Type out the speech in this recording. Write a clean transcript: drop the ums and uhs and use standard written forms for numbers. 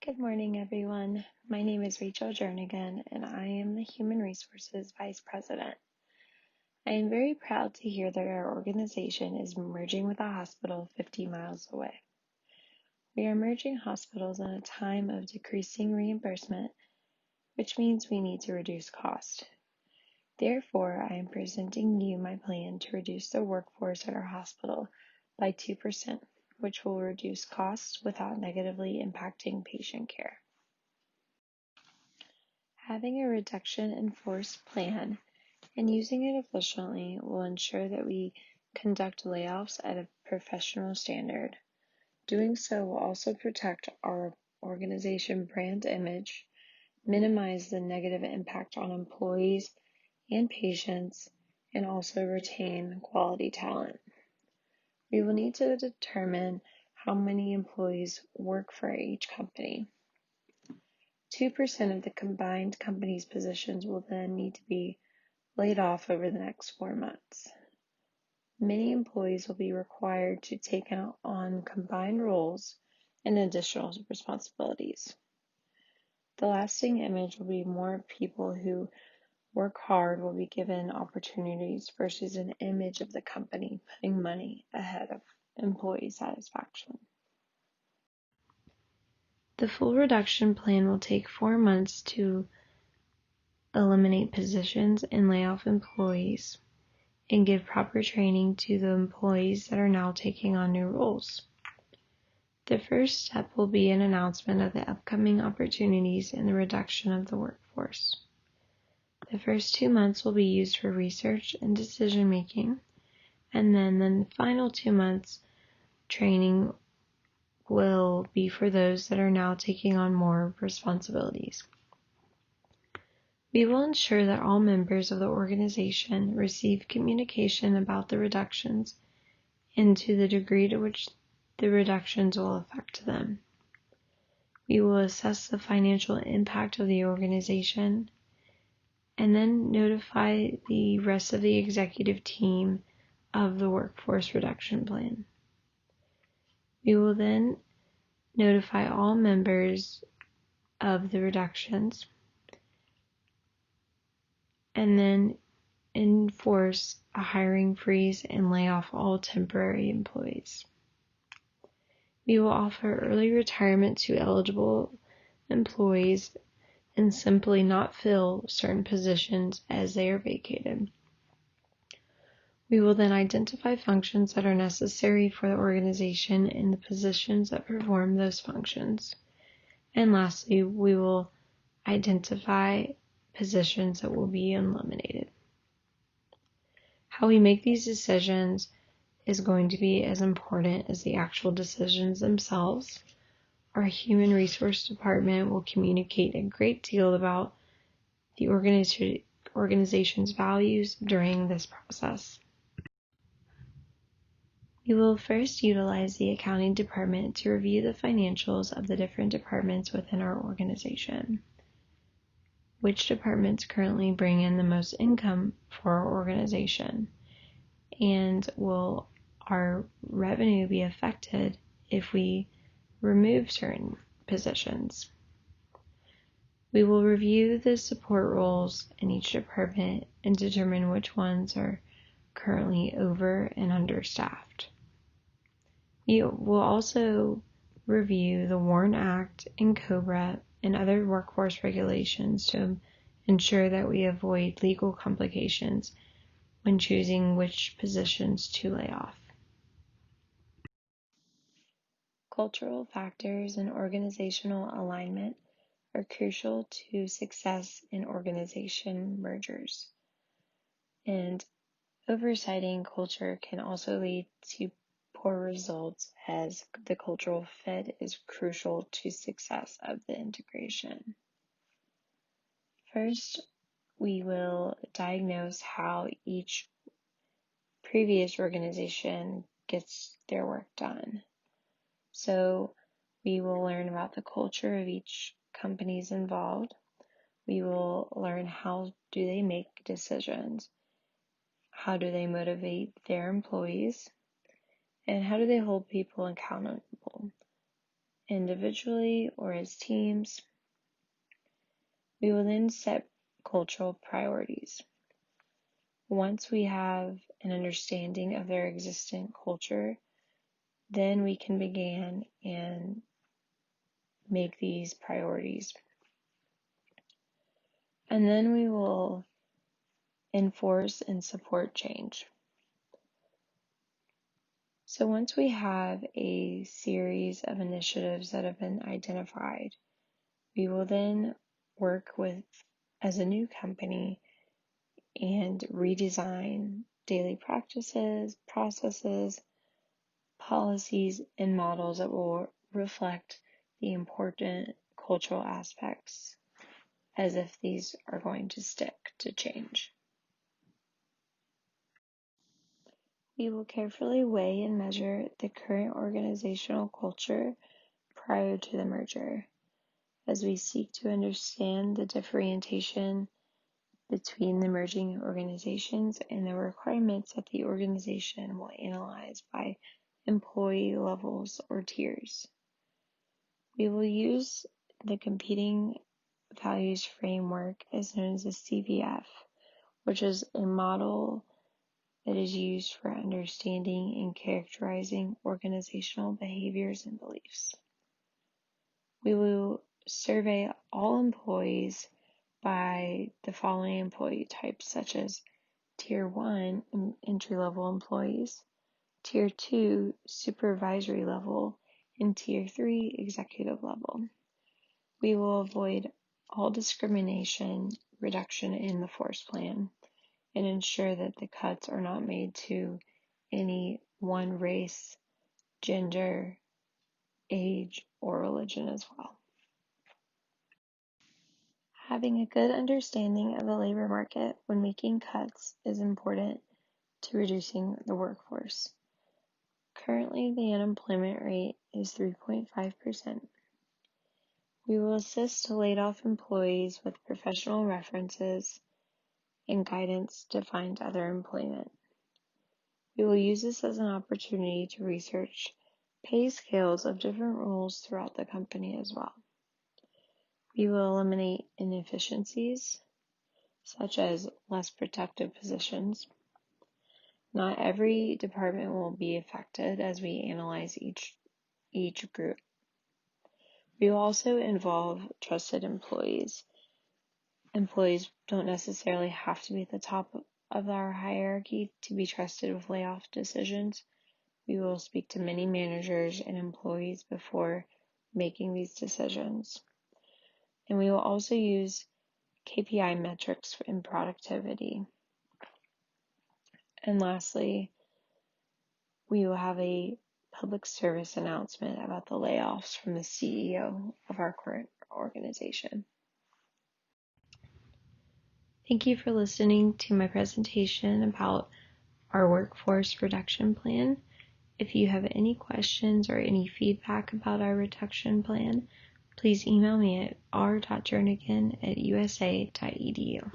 Good morning, everyone. My name is Rachel Jernigan, and I am the Human Resources Vice President. I am very proud to hear that our organization is merging with a hospital 50 miles away. We are merging hospitals in a time of decreasing reimbursement, which means we need to reduce cost. Therefore, I am presenting you my plan to reduce the workforce at our hospital by 2%, which will reduce costs without negatively impacting patient care. Having a reduction in force plan and using it efficiently will ensure that we conduct layoffs at a professional standard. Doing so will also protect our organization brand image, minimize the negative impact on employees and patients, and also retain quality talent. We will need to determine how many employees work for each company. 2% of the combined company's positions will then need to be laid off over the next 4 months. Many employees will be required to take on combined roles and additional responsibilities. The lasting image will be more people who work hard will be given opportunities versus an image of the company putting money ahead of employee satisfaction. The full reduction plan will take 4 months to eliminate positions and lay off employees, and give proper training to the employees that are now taking on new roles. The first step will be an announcement of the upcoming opportunities and the reduction of the workforce. The first 2 months will be used for research and decision making, and then the final 2 months training will be for those that are now taking on more responsibilities. We will ensure that all members of the organization receive communication about the reductions and to the degree to which the reductions will affect them. We will assess the financial impact of the organization and then notify the rest of the executive team of the workforce reduction plan. We will then notify all members of the reductions and then enforce a hiring freeze and lay off all temporary employees. We will offer early retirement to eligible employees and simply not fill certain positions as they are vacated. We will then identify functions that are necessary for the organization and the positions that perform those functions. And lastly, we will identify positions that will be eliminated. How we make these decisions is going to be as important as the actual decisions themselves. Our human resource department will communicate a great deal about the organization's values during this process. We will first utilize the accounting department to review the financials of the different departments within our organization. Which departments currently bring in the most income for our organization, and will our revenue be affected if we remove certain positions? We will review the support roles in each department and determine which ones are currently over and understaffed. We will also review the WARN Act and COBRA and other workforce regulations to ensure that we avoid legal complications when choosing which positions to lay off. Cultural factors and organizational alignment are crucial to success in organization mergers. And oversighting culture can also lead to poor results, as the cultural fit is crucial to success of the integration. First, we will diagnose how each previous organization gets their work done. So we will learn about the culture of each companies involved. We will learn how do they make decisions, how do they motivate their employees, and how do they hold people accountable. individually or as teams. We will then set cultural priorities. Once we have an understanding of their existing culture, then we can begin and make these priorities. And then we will enforce and support change. So once we have a series of initiatives that have been identified, we will then work with, as a new company, and redesign daily practices, processes, policies, and models that will reflect the important cultural aspects as if these are going to stick to change. We will carefully weigh and measure the current organizational culture prior to the merger, as we seek to understand the differentiation between the merging organizations and the requirements that the organization will analyze by employee levels or tiers. We will use the competing values framework, as known as the CVF, which is a model that is used for understanding and characterizing organizational behaviors and beliefs. We will survey all employees by the following employee types, such as Tier 1, entry-level employees, Tier 2, supervisory level, and Tier 3, executive level. We will avoid all discrimination reduction in the force plan and ensure that the cuts are not made to any one race, gender, age, or religion as well. Having a good understanding of the labor market when making cuts is important to reducing the workforce. Currently, the unemployment rate is 3.5%. We will assist laid-off employees with professional references and guidance to find other employment. We will use this as an opportunity to research pay scales of different roles throughout the company as well. We will eliminate inefficiencies, such as less productive positions. Not every department will be affected as we analyze each group. We will also involve trusted employees. Employees don't necessarily have to be at the top of our hierarchy to be trusted with layoff decisions. We will speak to many managers and employees before making these decisions. And we will also use KPI metrics in productivity. And lastly, we will have a public service announcement about the layoffs from the CEO of our current organization. Thank you for listening to my presentation about our workforce reduction plan. If you have any questions or any feedback about our reduction plan, please email me at r.jernigan@usa.edu.